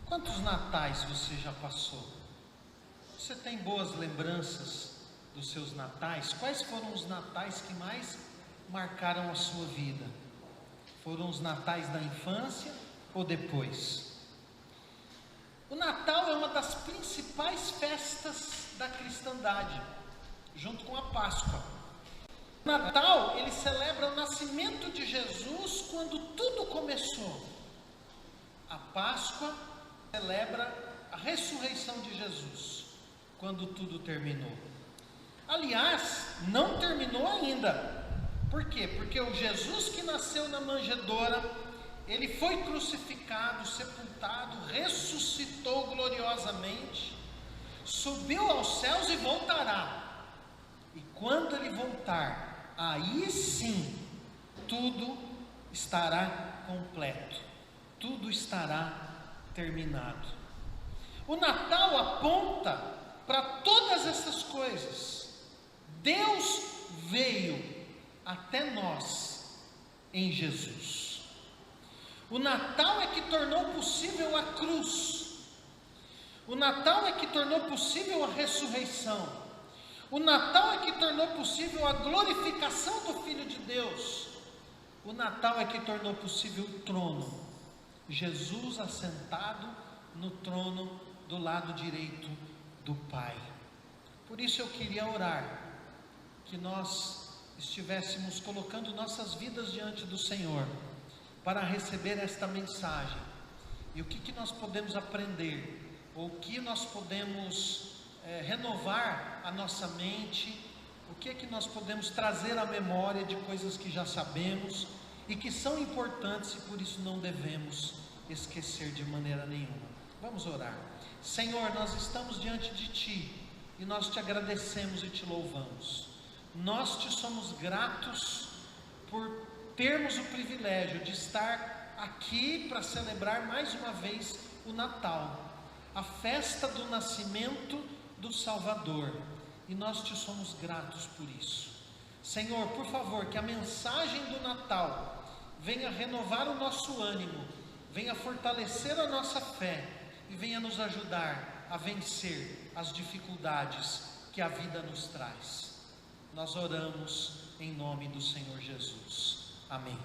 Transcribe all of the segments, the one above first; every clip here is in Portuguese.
Quantos natais você já passou? Você tem boas lembranças dos seus natais? Quais foram os natais que mais marcaram a sua vida? Foram os natais da infância ou depois? O Natal é uma das principais festas da cristandade, junto com a Páscoa. O Natal, ele celebra o nascimento de Jesus quando tudo começou. A Páscoa celebra a ressurreição de Jesus, quando tudo terminou. Aliás, não terminou ainda. Por quê? Porque o Jesus que nasceu na manjedoura, ele foi crucificado, sepultado, ressuscitou gloriosamente, subiu aos céus e voltará. E quando ele voltar, aí sim, tudo estará completo, tudo estará terminado. O Natal aponta para todas essas coisas. Deus veio até nós em Jesus. O Natal é que tornou possível a cruz. O Natal é que tornou possível a ressurreição. O Natal é que tornou possível a glorificação do Filho de Deus. O Natal é que tornou possível o trono. Jesus assentado no trono do lado direito do Pai. Por isso eu queria orar, que nós estivéssemos colocando nossas vidas diante do Senhor, para receber esta mensagem. E o que nós podemos aprender, ou o que nós podemos renovar a nossa mente, o que nós podemos trazer à memória de coisas que já sabemos, e que são importantes, e por isso não devemos esquecer de maneira nenhuma. Vamos orar. Senhor, nós estamos diante de Ti, e nós Te agradecemos e Te louvamos. Nós Te somos gratos por termos o privilégio de estar aqui para celebrar mais uma vez o Natal, a festa do nascimento do Salvador, e nós Te somos gratos por isso. Senhor, por favor, que a mensagem do Natal venha renovar o nosso ânimo, venha fortalecer a nossa fé e venha nos ajudar a vencer as dificuldades que a vida nos traz. Nós oramos em nome do Senhor Jesus. Amém.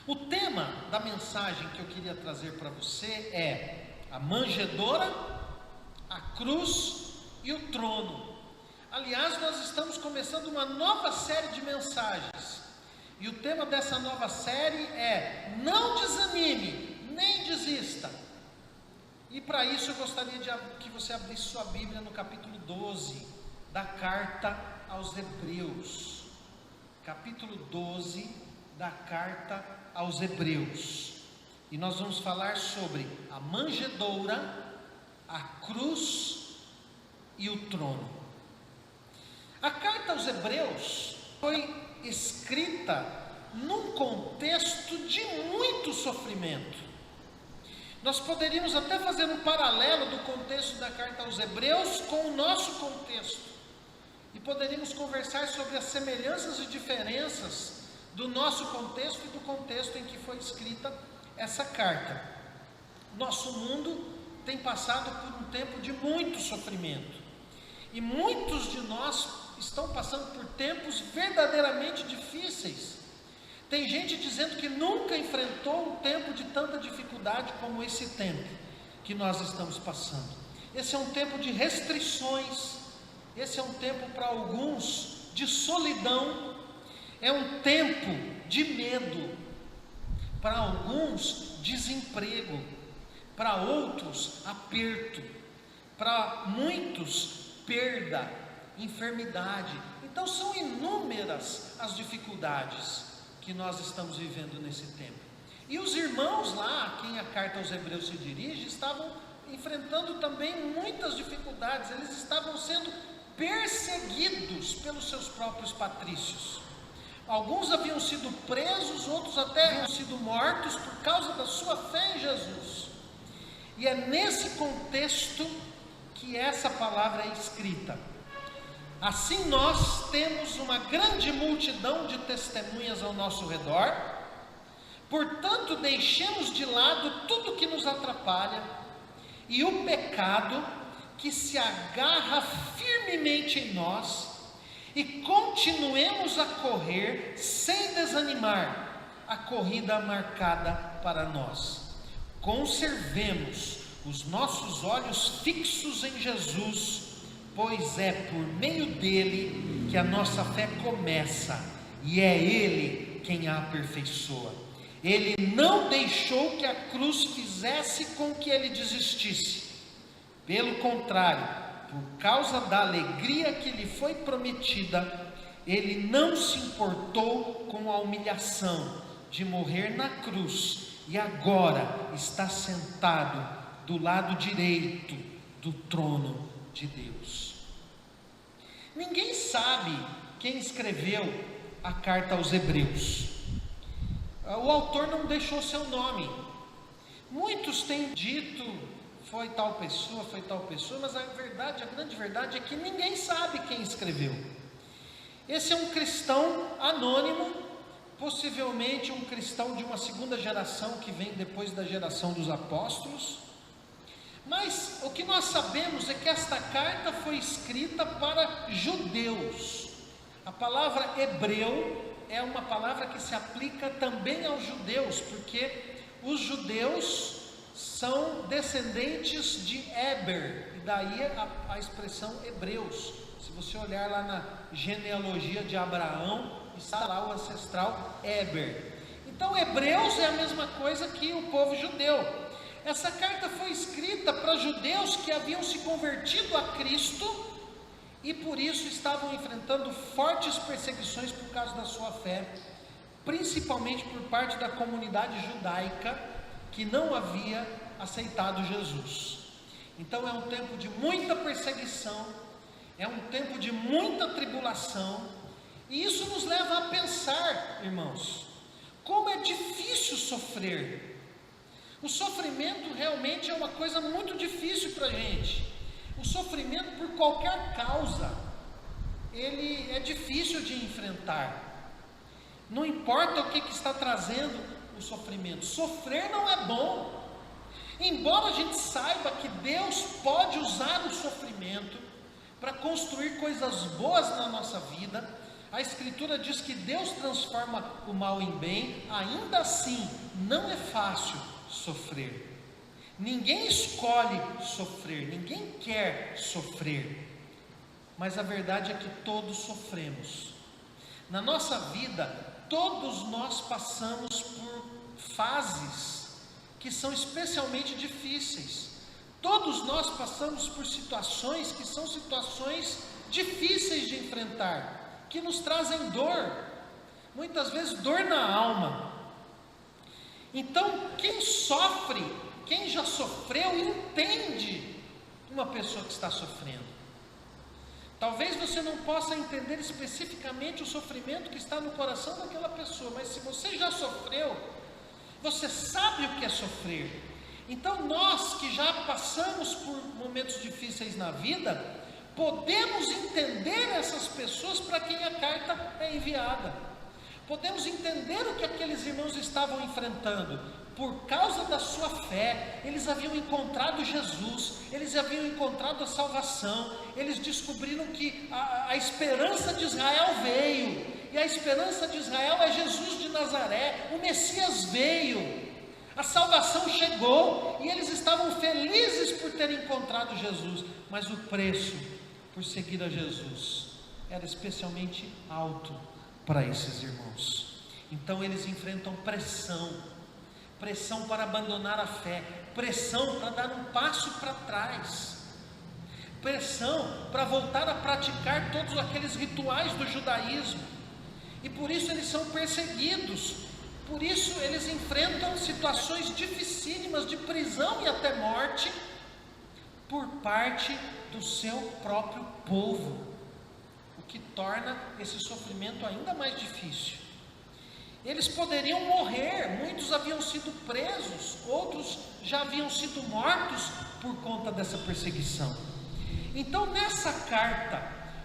O tema da mensagem que eu queria trazer para você é a manjedoura, a cruz e o trono. Aliás, nós estamos começando uma nova série de mensagens. E o tema dessa nova série é: não desanime, nem desista. E para isso eu gostaria que você abrisse sua Bíblia no capítulo 12 da carta aos Hebreus. Capítulo 12 da carta aos Hebreus. E nós vamos falar sobre a manjedoura, a cruz e o trono. A carta aos Hebreus foi escrita num contexto de muito sofrimento. Nós poderíamos até fazer um paralelo do contexto da carta aos Hebreus com o nosso contexto, e poderíamos conversar sobre as semelhanças e diferenças do nosso contexto e do contexto em que foi escrita essa carta. Nosso mundo tem passado por um tempo de muito sofrimento, e muitos de nós estão passando por tempos verdadeiramente difíceis. Tem gente dizendo que nunca enfrentou um tempo de tanta dificuldade como esse tempo que nós estamos passando. Esse é um tempo de restrições, esse é um tempo para alguns de solidão, é um tempo de medo, para alguns desemprego, para outros aperto, para muitos perda, enfermidade. Então são inúmeras as dificuldades que nós estamos vivendo nesse tempo. E os irmãos lá, a quem a carta aos Hebreus se dirige, estavam enfrentando também muitas dificuldades. Eles estavam sendo perseguidos pelos seus próprios patrícios. Alguns haviam sido presos, outros até haviam sido mortos por causa da sua fé em Jesus. E é nesse contexto que essa palavra é escrita. Assim nós temos uma grande multidão de testemunhas ao nosso redor, Portanto, deixemos de lado tudo que nos atrapalha e o pecado que se agarra firmemente em nós, e continuemos a correr sem desanimar a corrida marcada para nós. Conservemos os nossos olhos fixos em Jesus, pois é por meio dele que a nossa fé começa, e é ele quem a aperfeiçoa. Ele não deixou que a cruz fizesse com que ele desistisse. Pelo contrário, por causa da alegria que lhe foi prometida, ele não se importou com a humilhação de morrer na cruz, e agora está sentado do lado direito do trono de Deus. Ninguém sabe quem escreveu a carta aos Hebreus. O autor não deixou seu nome. Muitos têm dito foi tal pessoa, mas a grande verdade é que ninguém sabe quem escreveu. Esse é um cristão anônimo, possivelmente um cristão de uma segunda geração que vem depois da geração dos apóstolos. Mas o que nós sabemos é que esta carta foi escrita para judeus. A palavra hebreu é uma palavra que se aplica também aos judeus, porque os judeus são descendentes de Éber, e daí a expressão hebreus. Se você olhar lá na genealogia de Abraão, está lá o ancestral Éber. Então hebreus é a mesma coisa que o povo judeu. Essa carta foi escrita para judeus que haviam se convertido a Cristo e por isso estavam enfrentando fortes perseguições por causa da sua fé, principalmente por parte da comunidade judaica que não havia aceitado Jesus. Então é um tempo de muita perseguição, é um tempo de muita tribulação, e isso nos leva a pensar, irmãos, como é difícil sofrer. O sofrimento realmente é uma coisa muito difícil para a gente. O sofrimento por qualquer causa, ele é difícil de enfrentar. Não importa o que está trazendo o sofrimento, sofrer não é bom. Embora a gente saiba que Deus pode usar o sofrimento para construir coisas boas na nossa vida, a Escritura diz que Deus transforma o mal em bem. Ainda assim, não é fácil sofrer. Ninguém escolhe sofrer, ninguém quer sofrer, mas a verdade é que todos sofremos. Na nossa vida, todos nós passamos por fases que são especialmente difíceis. Todos nós passamos por situações que são situações difíceis de enfrentar, que nos trazem dor, muitas vezes dor na alma. Então, quem sofre, quem já sofreu, entende uma pessoa que está sofrendo. Talvez você não possa entender especificamente o sofrimento que está no coração daquela pessoa, mas se você já sofreu, você sabe o que é sofrer. Então nós que já passamos por momentos difíceis na vida, podemos entender essas pessoas para quem a carta é enviada. Podemos entender o que aqueles irmãos estavam enfrentando. Por causa da sua fé, eles haviam encontrado Jesus, eles haviam encontrado a salvação, eles descobriram que a esperança de Israel veio, e a esperança de Israel é Jesus de Nazaré. O Messias veio, a salvação chegou, e eles estavam felizes por terem encontrado Jesus, mas o preço por seguir a Jesus era especialmente alto para esses irmãos. Então eles enfrentam pressão para abandonar a fé, pressão para dar um passo para trás, pressão para voltar a praticar todos aqueles rituais do judaísmo, e por isso eles são perseguidos, por isso eles enfrentam situações dificílimas de prisão e até morte, por parte do seu próprio povo, o que torna esse sofrimento ainda mais difícil. Eles poderiam morrer, muitos haviam sido presos, outros já haviam sido mortos por conta dessa perseguição. Então nessa carta,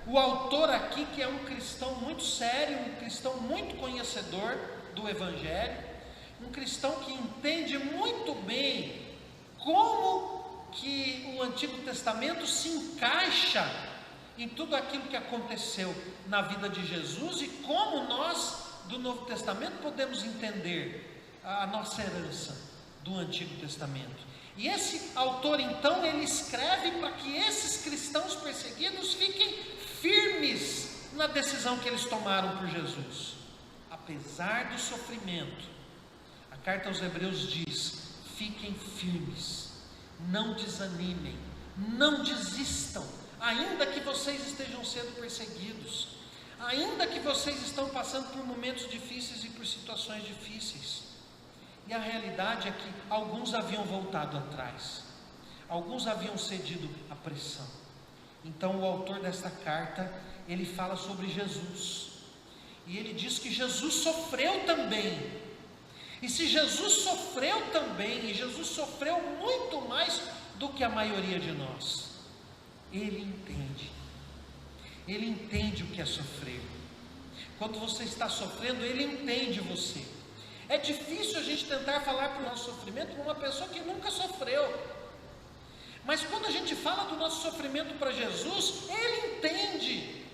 o autor aqui, que é um cristão muito sério, um cristão muito conhecedor do Evangelho, um cristão que entende muito bem como que o Antigo Testamento se encaixa em tudo aquilo que aconteceu na vida de Jesus e como nós do Novo Testamento podemos entender a nossa herança do Antigo Testamento. E esse autor então, ele escreve para que esses cristãos perseguidos fiquem firmes na decisão que eles tomaram por Jesus. Apesar do sofrimento, a carta aos Hebreus diz: fiquem firmes, não desanimem, não desistam, ainda que vocês estejam sendo perseguidos, ainda que vocês estão passando por momentos difíceis e por situações difíceis. E a realidade é que alguns haviam voltado atrás, alguns haviam cedido à pressão. Então o autor desta carta, ele fala sobre Jesus, e ele diz que Jesus sofreu também. E se Jesus sofreu também, e Jesus sofreu muito mais do que a maioria de nós, ele entende o que é sofrer. Quando você está sofrendo, ele entende você. É difícil a gente tentar falar para o nosso sofrimento para uma pessoa que nunca sofreu, mas quando a gente fala do nosso sofrimento para Jesus, ele entende,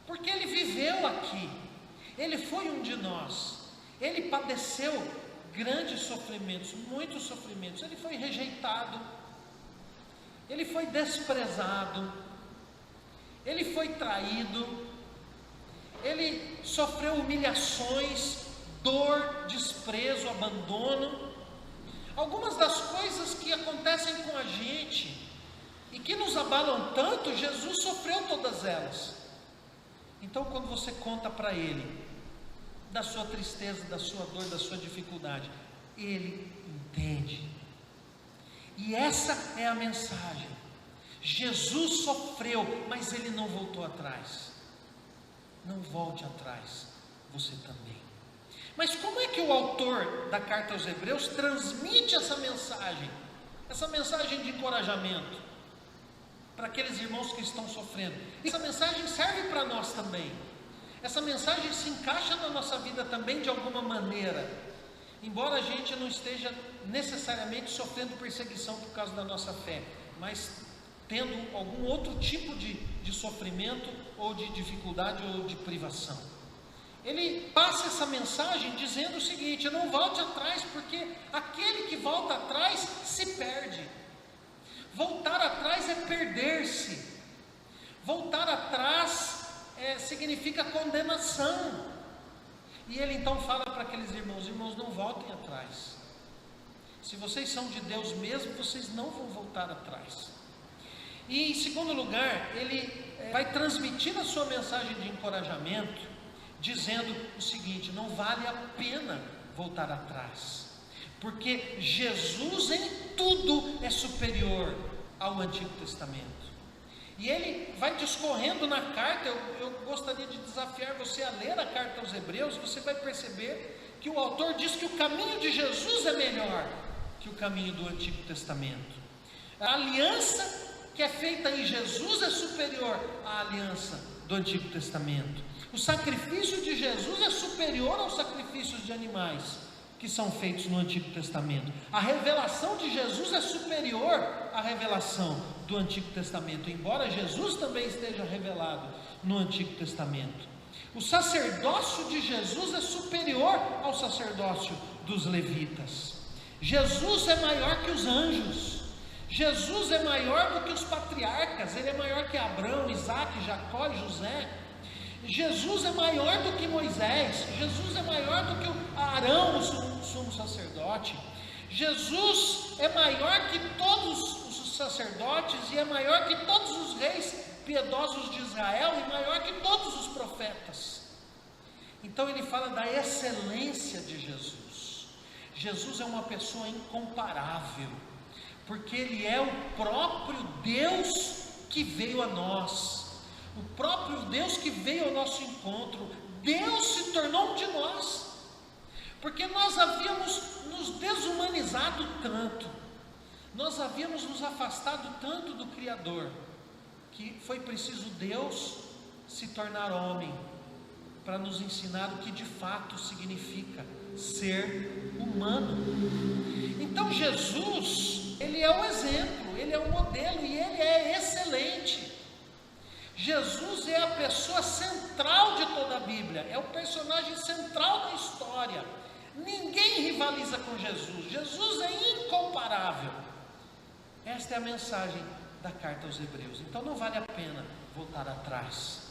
porque ele viveu aqui, ele foi um de nós, ele padeceu grandes sofrimentos, muitos sofrimentos. Ele foi rejeitado, ele foi desprezado, ele foi traído, ele sofreu humilhações, dor, desprezo, abandono. Algumas das coisas que acontecem com a gente e que nos abalam tanto, Jesus sofreu todas elas. Então quando você conta para ele da sua tristeza, da sua dor, da sua dificuldade, ele entende. E essa é a mensagem. Jesus sofreu, mas ele não voltou atrás. Não volte atrás, você também. Mas como é que o autor da carta aos Hebreus transmite essa mensagem de encorajamento para aqueles irmãos que estão sofrendo? Essa mensagem serve para nós também. Essa mensagem se encaixa na nossa vida também de alguma maneira, embora a gente não esteja necessariamente sofrendo perseguição por causa da nossa fé, mas tendo algum outro tipo de sofrimento, ou de dificuldade, ou de privação. Ele passa essa mensagem dizendo o seguinte: não volte atrás, porque aquele que volta atrás se perde. Voltar atrás é perder-se. Voltar atrás significa condenação. E ele então fala para aqueles irmãos: irmãos, não voltem atrás. Se vocês são de Deus mesmo, vocês não vão voltar atrás. E em segundo lugar, ele vai transmitir a sua mensagem de encorajamento, dizendo o seguinte: não vale a pena voltar atrás, porque Jesus em tudo é superior ao Antigo Testamento. E ele vai discorrendo na carta. Eu gostaria de desafiar você a ler a carta aos Hebreus. Você vai perceber que o autor diz que o caminho de Jesus é melhor que o caminho do Antigo Testamento. A aliança que é feita em Jesus é superior à aliança do Antigo Testamento. O sacrifício de Jesus é superior aos sacrifícios de animais que são feitos no Antigo Testamento. A revelação de Jesus é superior à revelação do Antigo Testamento, embora Jesus também esteja revelado no Antigo Testamento. O sacerdócio de Jesus é superior ao sacerdócio dos levitas. Jesus é maior que os anjos. Jesus é maior do que os patriarcas. Ele é maior que Abraão, Isaac, Jacó e José. Jesus é maior do que Moisés. Jesus é maior do que Arão, o sumo sacerdote. Jesus é maior que todos os sacerdotes, e é maior que todos os reis piedosos de Israel, e maior que todos os profetas. Então ele fala da excelência de Jesus. Jesus é uma pessoa incomparável, porque ele é o próprio Deus que veio a nós. O próprio Deus que veio ao nosso encontro. Deus se tornou um de nós, porque nós havíamos nos desumanizado tanto, nós havíamos nos afastado tanto do Criador, que foi preciso Deus se tornar homem para nos ensinar o que de fato significa ser humano. Então Jesus, ele é o exemplo, ele é o modelo e ele é excelente. Jesus é a pessoa central de toda a Bíblia, é o personagem central da história. Ninguém rivaliza com Jesus, Jesus é incomparável. Esta é a mensagem da carta aos Hebreus. Então não vale a pena voltar atrás.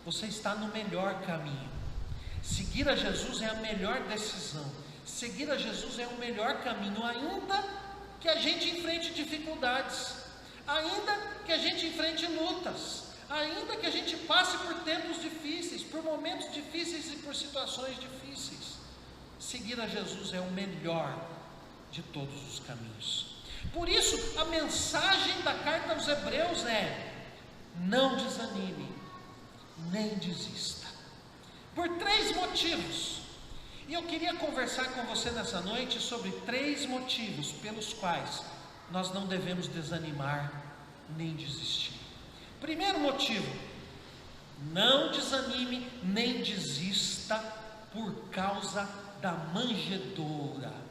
Você está no melhor caminho. Seguir a Jesus é a melhor decisão. Seguir a Jesus é o melhor caminho, ainda que a gente enfrente dificuldades, ainda que a gente enfrente lutas, ainda que a gente passe por tempos difíceis, por momentos difíceis e por situações difíceis. Seguir a Jesus é o melhor de todos os caminhos. Por isso, a mensagem da carta aos Hebreus é: não desanime, nem desista. Por 3 motivos. E eu queria conversar com você nessa noite sobre 3 motivos pelos quais nós não devemos desanimar nem desistir. Primeiro motivo: não desanime nem desista por causa da manjedoura.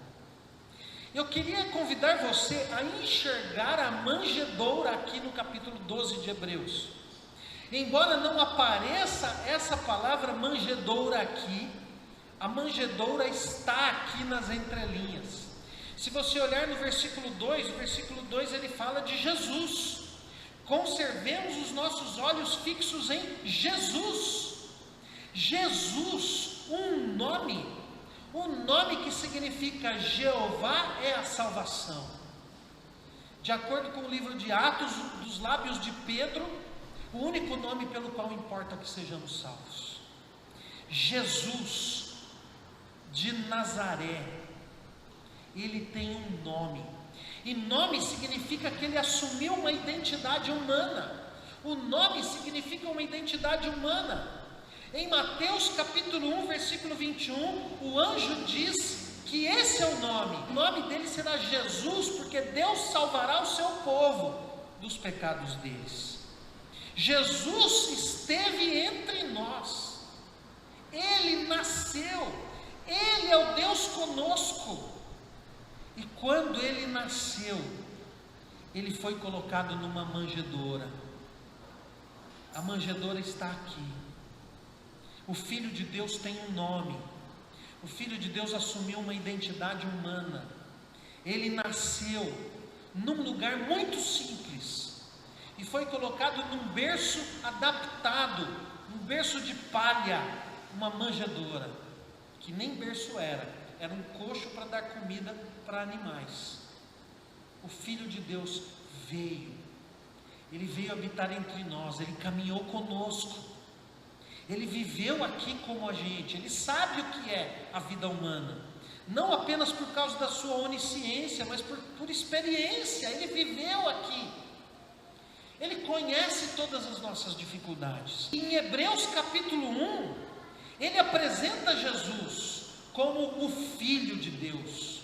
Eu queria convidar você a enxergar a manjedoura aqui no capítulo 12 de Hebreus. Embora não apareça essa palavra manjedoura aqui, a manjedoura está aqui nas entrelinhas. Se você olhar no versículo 2, o versículo 2 ele fala de Jesus. Conservemos os nossos olhos fixos em Jesus. Jesus, um nome que significa Jeová é a salvação. De acordo com o livro de Atos, dos lábios de Pedro, o único nome pelo qual importa que sejamos salvos. Jesus de Nazaré, ele tem um nome, e nome significa que ele assumiu uma identidade humana. O nome significa uma identidade humana. Em Mateus capítulo 1, versículo 21, o anjo diz que esse é o nome dele será Jesus, porque Deus salvará o seu povo dos pecados deles. Jesus esteve entre nós, ele nasceu, ele é o Deus conosco. E quando ele nasceu, ele foi colocado numa manjedoura. A manjedoura está aqui. O Filho de Deus tem um nome. O Filho de Deus assumiu uma identidade humana. Ele nasceu num lugar muito simples e foi colocado num berço adaptado, um berço de palha, uma manjedoura, que nem berço era um coxo para dar comida para animais. O Filho de Deus veio, ele veio habitar entre nós, ele caminhou conosco, ele viveu aqui como a gente, ele sabe o que é a vida humana, não apenas por causa da sua onisciência, mas por experiência. Ele viveu aqui, ele conhece todas as nossas dificuldades. Em Hebreus capítulo 1, ele apresenta Jesus como o Filho de Deus,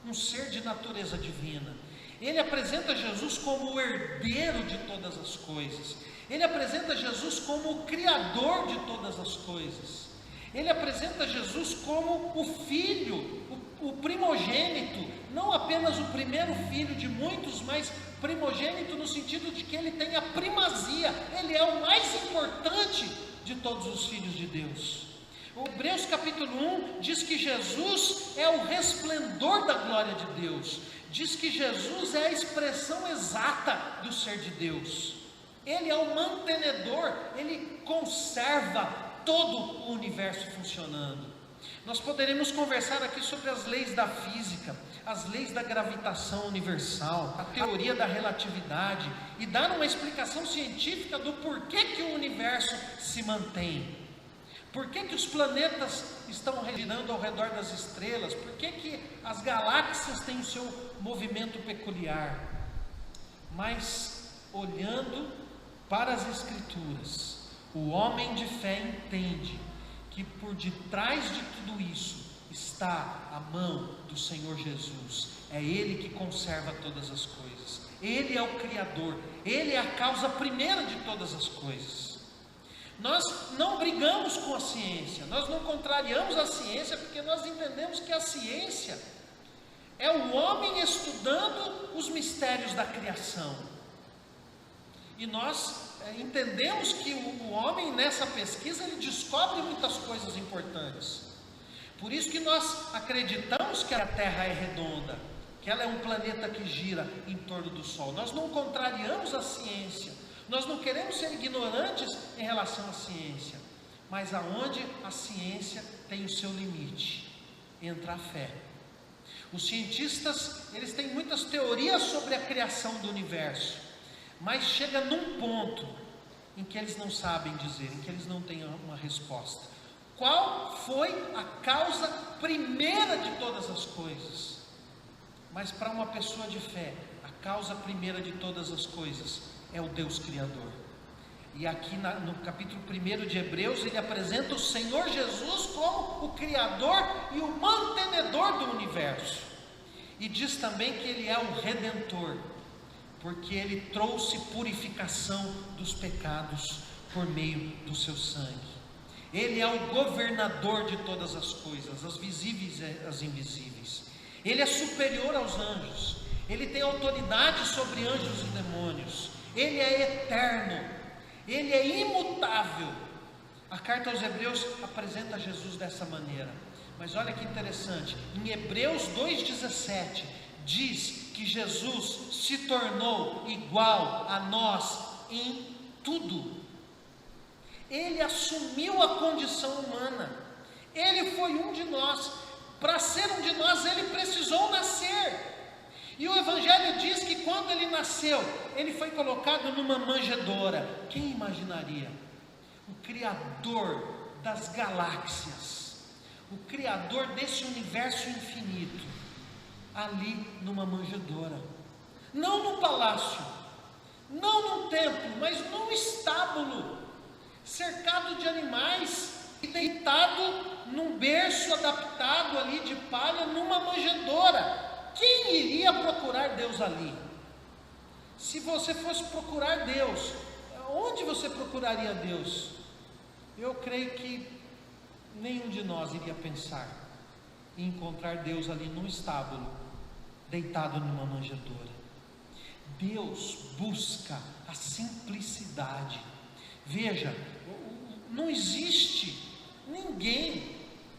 um ser de natureza divina. Ele apresenta Jesus como o herdeiro de todas as coisas. Ele apresenta Jesus como o Criador de todas as coisas. Ele apresenta Jesus como o Filho, o primogênito, não apenas o primeiro filho de muitos, mas primogênito no sentido de que ele tem a primazia, ele é o mais importante de todos os filhos de Deus. O Hebreus capítulo 1 diz que Jesus é o resplendor da glória de Deus, diz que Jesus é a expressão exata do ser de Deus. Ele é o mantenedor, ele conserva todo o universo funcionando. Nós poderemos conversar aqui sobre as leis da física, as leis da gravitação universal, a teoria da relatividade, e dar uma explicação científica do porquê que o universo se mantém. Por que os planetas estão girando ao redor das estrelas? Por que as galáxias têm o seu movimento peculiar? Mas, olhando para as Escrituras, o homem de fé entende que por detrás de tudo isso está a mão do Senhor Jesus. É Ele que conserva todas as coisas. Ele é o Criador. Ele é a causa primeira de todas as coisas. Nós não brigamos com a ciência, nós não contrariamos a ciência, porque nós entendemos que a ciência é o homem estudando os mistérios da criação. E nós entendemos que o homem nessa pesquisa ele descobre muitas coisas importantes. Por isso que nós acreditamos que a Terra é redonda, que ela é um planeta que gira em torno do Sol. Nós não contrariamos a ciência, nós não queremos ser ignorantes em relação à ciência, mas aonde a ciência tem o seu limite, entra a fé. Os cientistas, eles têm muitas teorias sobre a criação do universo, mas chega num ponto em que eles não sabem dizer, em que eles não têm uma resposta. Qual foi a causa primeira de todas as coisas? Mas para uma pessoa de fé, a causa primeira de todas as coisas é o Deus Criador. E aqui no capítulo 1 de Hebreus, ele apresenta o Senhor Jesus como o Criador e o mantenedor do universo. E diz também que ele é o Redentor, porque ele trouxe purificação dos pecados por meio do seu sangue. Ele é o governador de todas as coisas, as visíveis e as invisíveis. Ele é superior aos anjos, ele tem autoridade sobre anjos e demônios, ele é eterno, ele é imutável. A carta aos Hebreus apresenta Jesus dessa maneira. Mas olha que interessante, em Hebreus 2,17 diz que Jesus se tornou igual a nós em tudo. Ele assumiu a condição humana, ele foi um de nós. Para ser um de nós, ele precisou nascer. E o Evangelho diz que quando ele nasceu, ele foi colocado numa manjedoura. Quem imaginaria? O Criador das galáxias, o Criador desse universo infinito, ali numa manjedoura, não num palácio, não num templo, mas num estábulo, cercado de animais, e deitado num berço adaptado ali de palha, numa manjedoura. Quem iria procurar Deus ali? Se você fosse procurar Deus, onde você procuraria Deus? Eu creio que nenhum de nós iria pensar em encontrar Deus ali num estábulo, deitado numa manjedoura. Deus busca a simplicidade. Veja, não existe ninguém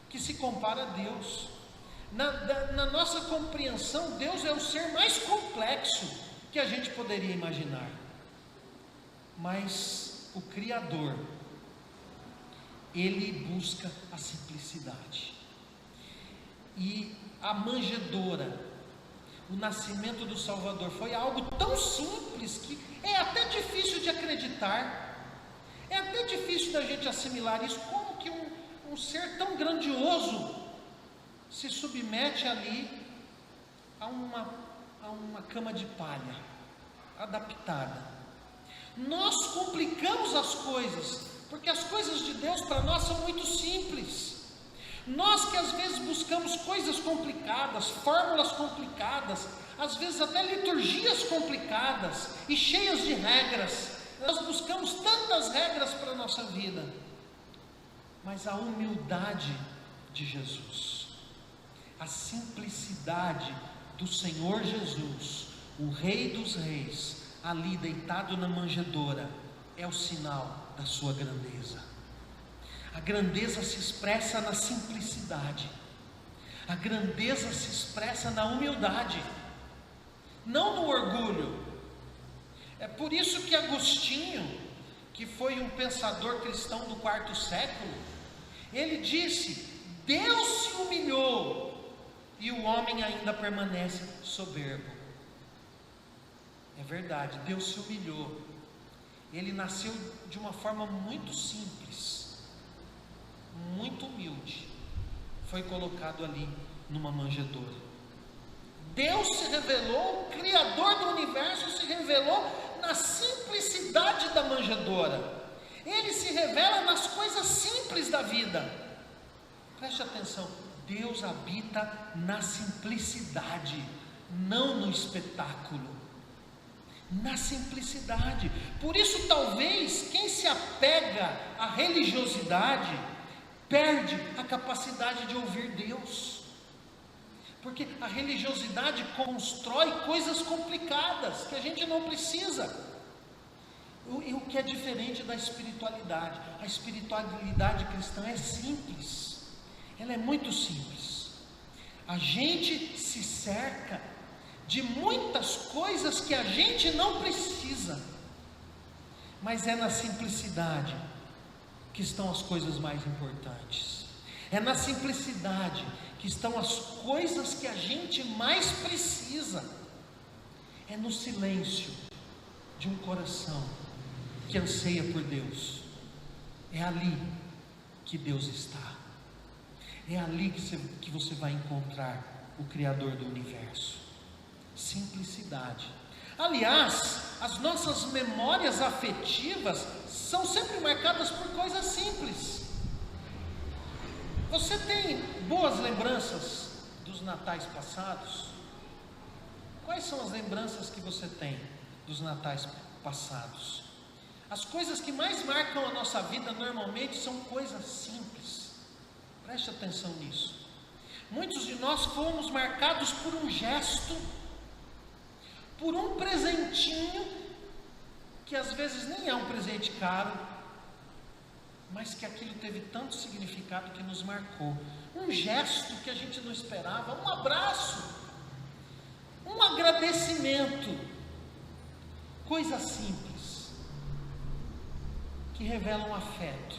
que se compara a Deus. Na nossa compreensão, Deus é o ser mais complexo que a gente poderia imaginar. Mas o Criador, ele busca a simplicidade. E a manjedoura, o nascimento do Salvador, foi algo tão simples que é até difícil de acreditar. É até difícil da gente assimilar isso. Como que um ser tão grandioso se submete ali a uma cama de palha adaptada? Nós complicamos as coisas, porque as coisas de Deus para nós são muito simples. Nós que às vezes buscamos coisas complicadas, fórmulas complicadas, às vezes até liturgias complicadas e cheias de regras. Nós buscamos tantas regras para a nossa vida, mas a humildade de Jesus, a simplicidade do Senhor Jesus, o Rei dos Reis, ali deitado na manjedoura, é o sinal da sua grandeza. A grandeza se expressa na simplicidade, a grandeza se expressa na humildade, não no orgulho. É por isso que Agostinho, que foi um pensador cristão do quarto século, ele disse: Deus se humilhou e o homem ainda permanece soberbo. É verdade, Deus se humilhou. Ele nasceu de uma forma muito simples, muito humilde, foi colocado ali numa manjedoura. Deus se revelou, o Criador do universo se revelou na simplicidade da manjedoura. Ele se revela nas coisas simples da vida. Preste atenção, Deus habita na simplicidade, não no espetáculo. Na simplicidade. Por isso, talvez, quem se apega à religiosidade perde a capacidade de ouvir Deus, porque a religiosidade constrói coisas complicadas que a gente não precisa. E o que é diferente da espiritualidade? A espiritualidade cristã é simples, ela é muito simples. A gente se cerca de muitas coisas que a gente não precisa, mas é na simplicidade que estão as coisas mais importantes. É na simplicidade que estão as coisas que a gente mais precisa. É no silêncio de um coração que anseia por Deus. É ali que Deus está. É ali que você vai encontrar o Criador do universo. Simplicidade. Aliás, as nossas memórias afetivas são sempre marcadas por coisas simples. Você tem boas lembranças dos natais passados? Quais são as lembranças que você tem dos natais passados? As coisas que mais marcam a nossa vida normalmente são coisas simples. Preste atenção nisso. Muitos de nós fomos marcados por um gesto, por um presentinho, que às vezes nem é um presente caro, mas que aquilo teve tanto significado que nos marcou. Um gesto que a gente não esperava, um abraço, um agradecimento, coisas simples, que revelam afeto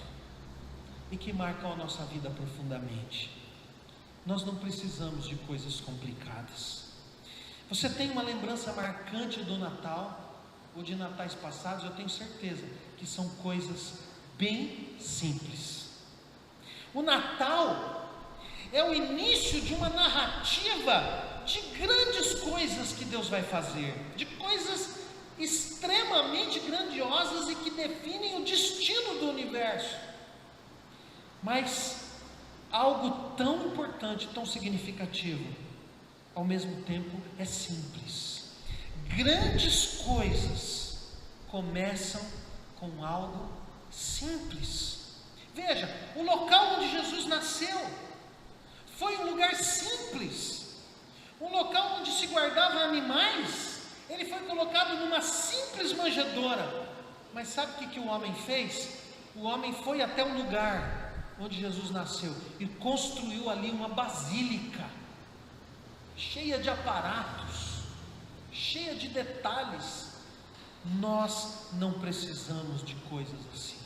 e que marcam a nossa vida profundamente. Nós não precisamos de coisas complicadas. Você tem uma lembrança marcante do Natal, ou de natais passados? Eu tenho certeza que são coisas bem simples. O Natal é o início de uma narrativa de grandes coisas que Deus vai fazer, de coisas extremamente grandiosas e que definem o destino do universo. Mas algo tão importante, tão significativo, ao mesmo tempo é simples. Grandes coisas começam com algo simples. Veja, o local onde Jesus nasceu foi um lugar simples, um local onde se guardavam animais. Ele foi colocado numa simples manjedoura. Mas sabe o que o homem fez? O homem foi até o lugar onde Jesus nasceu e construiu ali uma basílica, cheia de aparatos, cheia de detalhes. Nós não precisamos de coisas assim.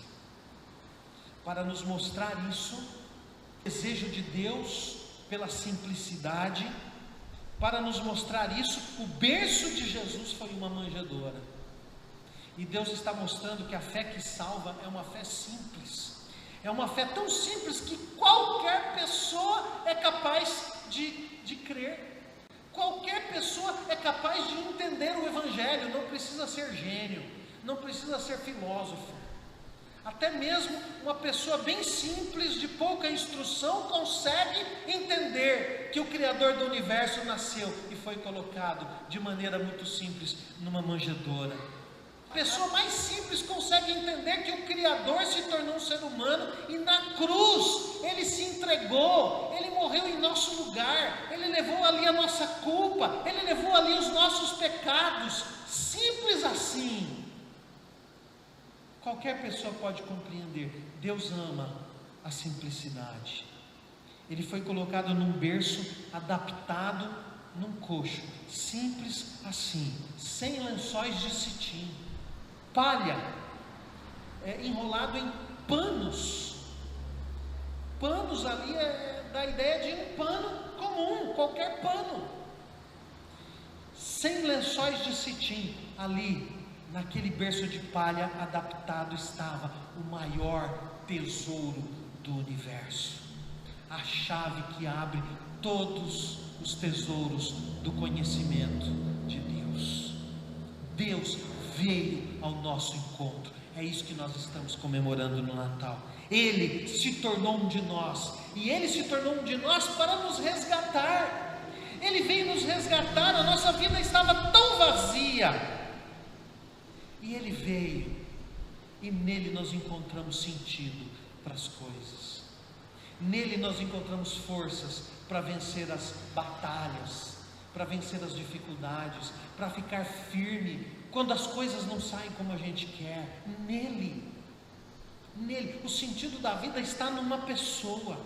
Para nos mostrar isso, o desejo de Deus pela simplicidade, para nos mostrar isso, o berço de Jesus foi uma manjedoura. E Deus está mostrando que a fé que salva é uma fé simples. É uma fé tão simples que qualquer pessoa é capaz de crer. Qualquer pessoa é capaz de entender o Evangelho. Não precisa ser gênio, não precisa ser filósofo. Até mesmo uma pessoa bem simples, de pouca instrução, consegue entender que o Criador do universo nasceu e foi colocado de maneira muito simples numa manjedoura. A pessoa mais simples consegue entender que o Criador se tornou um ser humano e na cruz ele se entregou, ele morreu em nosso lugar, ele levou ali a nossa culpa, ele levou ali os nossos pecados. Simples assim. Qualquer pessoa pode compreender. Deus ama a simplicidade. Ele foi colocado num berço adaptado num coxo, simples assim, sem lençóis de cetim, palha, enrolado em panos. Panos ali dá ideia de um pano comum, qualquer pano, sem lençóis de cetim. Ali, naquele berço de palha adaptado, estava o maior tesouro do universo, a chave que abre todos os tesouros do conhecimento de Deus. Deus veio ao nosso encontro. É isso que nós estamos comemorando no Natal. Ele se tornou um de nós, e Ele se tornou um de nós para nos resgatar. Ele veio nos resgatar. A nossa vida estava tão vazia, E Ele veio, e nele nós encontramos sentido para as coisas, nele nós encontramos forças para vencer as batalhas, para vencer as dificuldades, para ficar firme quando as coisas não saem como a gente quer. Nele, o sentido da vida está numa pessoa.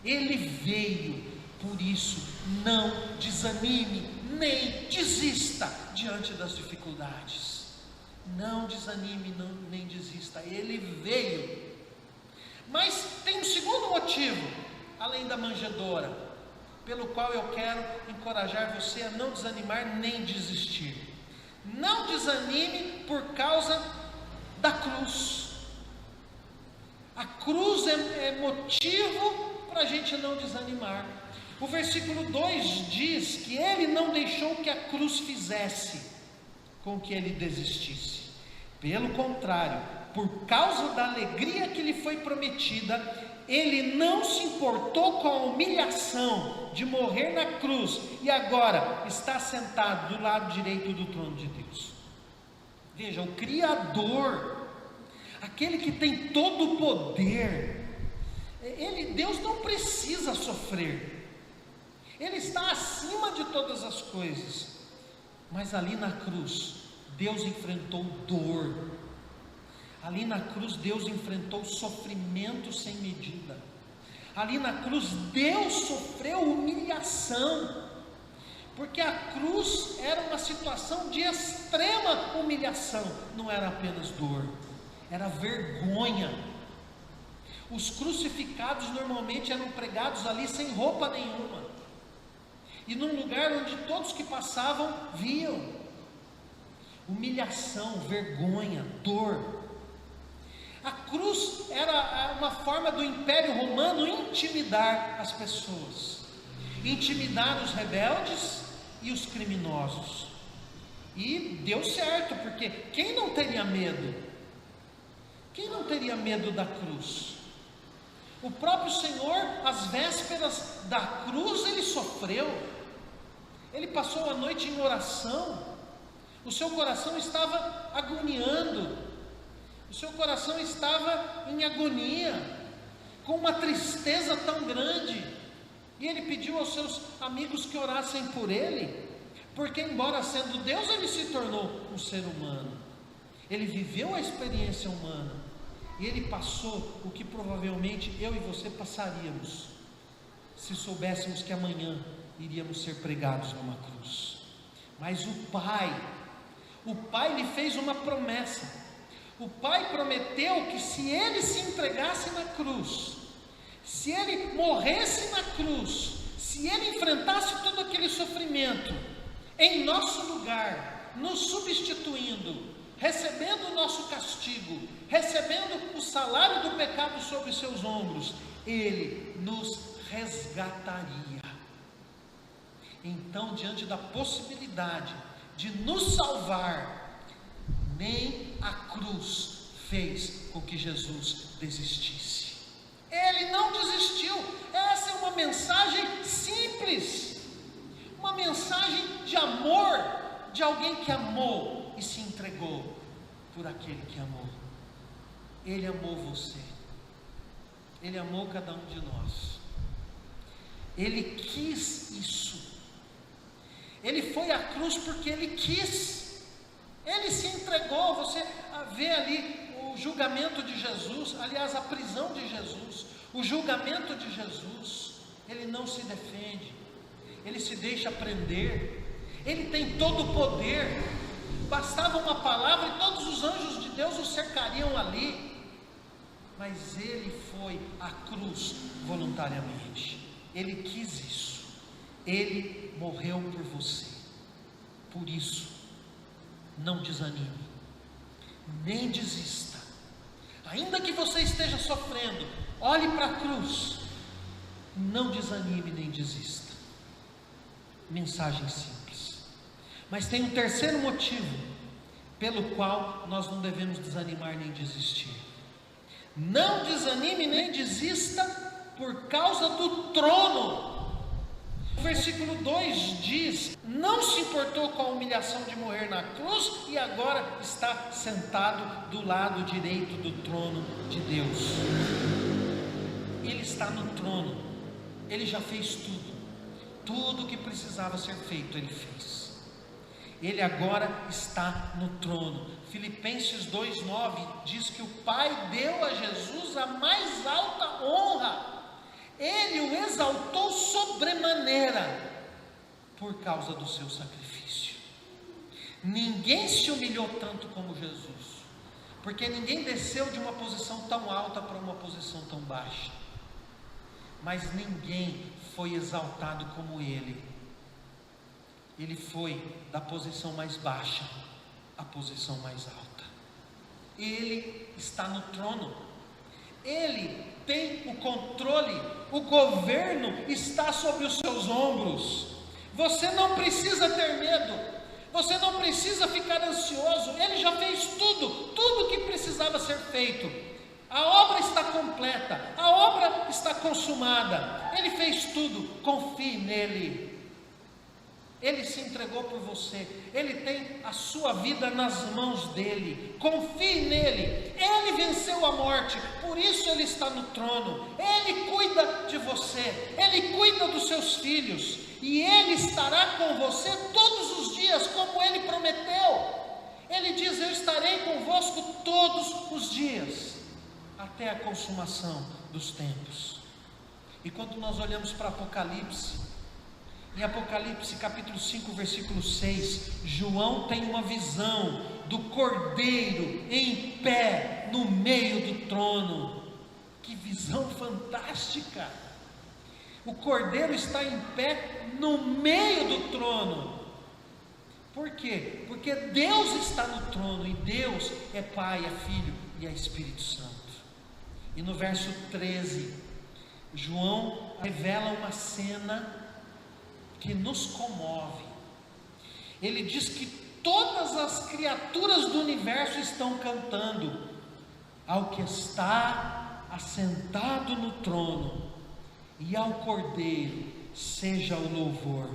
Ele veio, por isso não desanime, nem desista diante das dificuldades. Não desanime, nem desista. Ele veio. Mas tem um segundo motivo, além da manjedoura, pelo qual eu quero encorajar você a não desanimar nem desistir. Não desanime por causa da cruz. A cruz é motivo para a gente não desanimar. O versículo 2 diz que Ele não deixou que a cruz fizesse com que Ele desistisse. Pelo contrário, por causa da alegria que lhe foi prometida, Ele não se importou com a humilhação de morrer na cruz, e agora está sentado do lado direito do trono de Deus. Veja, o Criador, aquele que tem todo o poder, Deus não precisa sofrer, Ele está acima de todas as coisas. Mas ali na cruz, Deus enfrentou dor. Ali na cruz, Deus enfrentou sofrimento sem medida. Ali na cruz, Deus sofreu humilhação, porque a cruz era uma situação de extrema humilhação. Não era apenas dor, era vergonha. Os crucificados normalmente eram pregados ali sem roupa nenhuma, e num lugar onde todos que passavam viam. Humilhação, vergonha, dor. A cruz era uma forma do Império Romano intimidar as pessoas, intimidar os rebeldes e os criminosos. E deu certo, porque quem não teria medo? Quem não teria medo da cruz? O próprio Senhor, às vésperas da cruz, Ele sofreu. Ele passou a noite em oração. O seu coração estava agoniando, o seu coração estava em agonia, com uma tristeza tão grande, e Ele pediu aos seus amigos que orassem por Ele, porque embora sendo Deus, Ele se tornou um ser humano. Ele viveu a experiência humana, e Ele passou o que provavelmente eu e você passaríamos, se soubéssemos que amanhã iríamos ser pregados numa cruz. Mas o Pai lhe fez uma promessa. O Pai prometeu que se Ele se entregasse na cruz, se Ele morresse na cruz, se Ele enfrentasse todo aquele sofrimento em nosso lugar, nos substituindo, recebendo o nosso castigo, recebendo o salário do pecado sobre os seus ombros, Ele nos resgataria. Então, diante da possibilidade de nos salvar, nem a cruz fez com que Jesus desistisse. Ele não desistiu. Essa é uma mensagem simples, uma mensagem de amor, de alguém que amou e se entregou por aquele que amou. Ele amou você, Ele amou cada um de nós, Ele quis isso. Ele foi à cruz porque Ele quis, Ele se entregou. Você vê ali o julgamento de Jesus, aliás, a prisão de Jesus, o julgamento de Jesus. Ele não se defende, Ele se deixa prender, Ele tem todo o poder. Bastava uma palavra e todos os anjos de Deus o cercariam ali, mas Ele foi à cruz voluntariamente. Ele quis isso, Ele morreu por você. Por isso, não desanime, nem desista. Ainda que você esteja sofrendo, olhe para a cruz. Não desanime nem desista. Mensagem simples. Mas tem um terceiro motivo pelo qual nós não devemos desanimar nem desistir. Não desanime nem desista por causa do trono. O versículo 2 diz: não se importou com a humilhação de morrer na cruz e agora está sentado do lado direito do trono de Deus. Ele está no trono, ele já fez tudo que precisava ser feito, ele fez. Ele agora está no trono. Filipenses 2:9 diz que o Pai deu a Jesus a mais alta honra. Ele o exaltou sobremaneira por causa do seu sacrifício. Ninguém se humilhou tanto como Jesus, porque ninguém desceu de uma posição tão alta para uma posição tão baixa. Mas ninguém foi exaltado como ele. Ele foi da posição mais baixa à posição mais alta. Ele está no trono. Ele tem o controle, o governo está sobre os seus ombros. Você não precisa ter medo, você não precisa ficar ansioso. Ele já fez tudo que precisava ser feito. A obra está completa, a obra está consumada. Ele fez tudo, confie nele. Ele se entregou por você, ele tem a sua vida nas mãos dele. Confie nele. Ele venceu a morte, por isso ele está no trono. Ele cuida de você, ele cuida dos seus filhos, e ele estará com você todos os dias, como ele prometeu. Ele diz: eu estarei convosco todos os dias, até a consumação dos tempos. E quando nós olhamos para Apocalipse, em Apocalipse capítulo 5, versículo 6, João tem uma visão do Cordeiro em pé no meio do trono. Que visão fantástica! O Cordeiro está em pé no meio do trono. Por quê? Porque Deus está no trono, e Deus é Pai, é Filho e é Espírito Santo. E no verso 13, João revela uma cena que nos comove. Ele diz que todas as criaturas do universo estão cantando ao que está assentado no trono e ao Cordeiro seja o louvor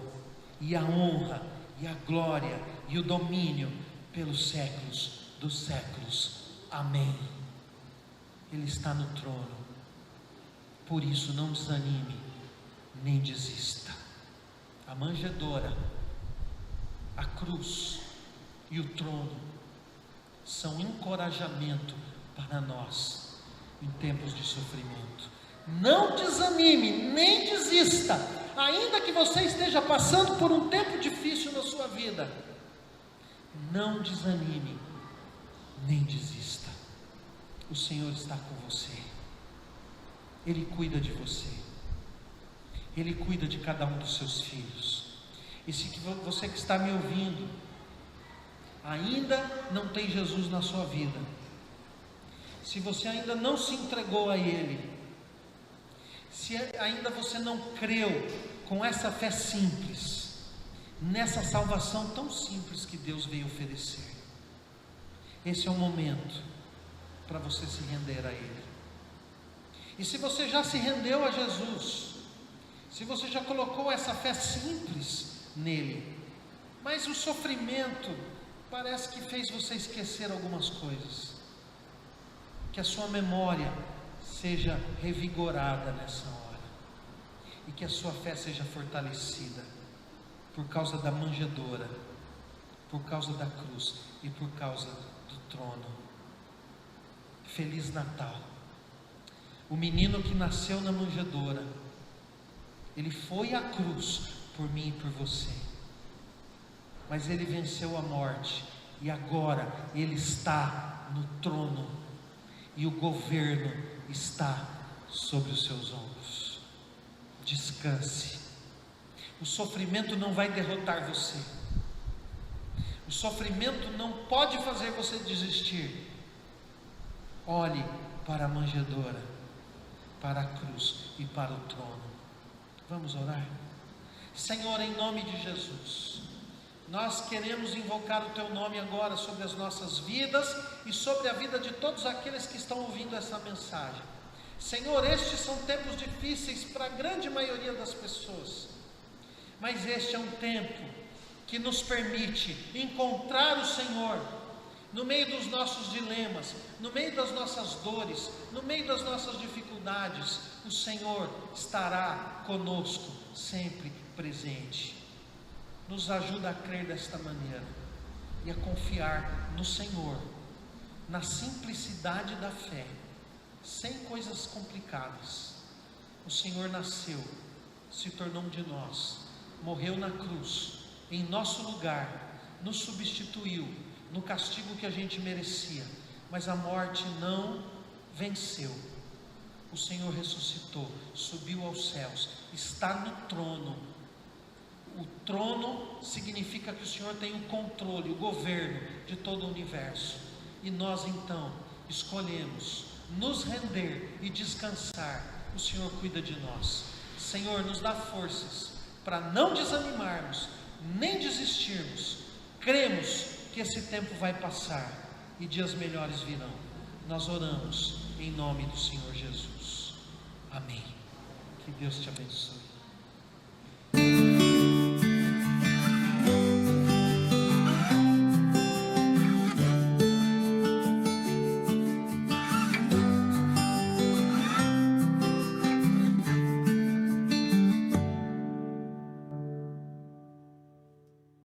e a honra e a glória e o domínio pelos séculos dos séculos. Amém. Ele está no trono. Por isso não desanime, nem desista. A manjedoura, a cruz e o trono são encorajamento para nós em tempos de sofrimento. Não desanime, nem desista, ainda que você esteja passando por um tempo difícil na sua vida. Não desanime, nem desista. O Senhor está com você. Ele cuida de você. Ele cuida de cada um dos seus filhos. E se você que está me ouvindo ainda não tem Jesus na sua vida, se você ainda não se entregou a Ele, se ainda você não creu com essa fé simples, nessa salvação tão simples que Deus veio oferecer, esse é o momento para você se render a Ele. E se você já se rendeu a Jesus, se você já colocou essa fé simples nele, mas o sofrimento parece que fez você esquecer algumas coisas, que a sua memória seja revigorada nessa hora, e que a sua fé seja fortalecida, por causa da manjedoura, por causa da cruz e por causa do trono. Feliz Natal. O menino que nasceu na manjedoura, ele foi à cruz por mim e por você, mas ele venceu a morte, e agora ele está no trono, e o governo está sobre os seus ombros. Descanse. O sofrimento não vai derrotar você, o sofrimento não pode fazer você desistir. Olhe para a manjedoura, para a cruz e para o trono. Vamos orar? Senhor, em nome de Jesus, nós queremos invocar o Teu nome agora sobre as nossas vidas e sobre a vida de todos aqueles que estão ouvindo essa mensagem. Senhor, estes são tempos difíceis para a grande maioria das pessoas, mas este é um tempo que nos permite encontrar o Senhor no meio dos nossos dilemas, no meio das nossas dores, no meio das nossas dificuldades. O Senhor estará conosco, sempre presente. Nos ajuda a crer desta maneira e a confiar no Senhor, na simplicidade da fé, sem coisas complicadas. O Senhor nasceu, se tornou um de nós, morreu na cruz, em nosso lugar, nos substituiu no castigo que a gente merecia, mas a morte não venceu. O Senhor ressuscitou, subiu aos céus, está no trono. O trono significa que o Senhor tem o controle, o governo de todo o universo, e nós então escolhemos nos render e descansar. O Senhor cuida de nós. Senhor, nos dá forças para não desanimarmos, nem desistirmos. Cremos que esse tempo vai passar e dias melhores virão. Nós oramos em nome do Senhor Jesus. Amém. Que Deus te abençoe.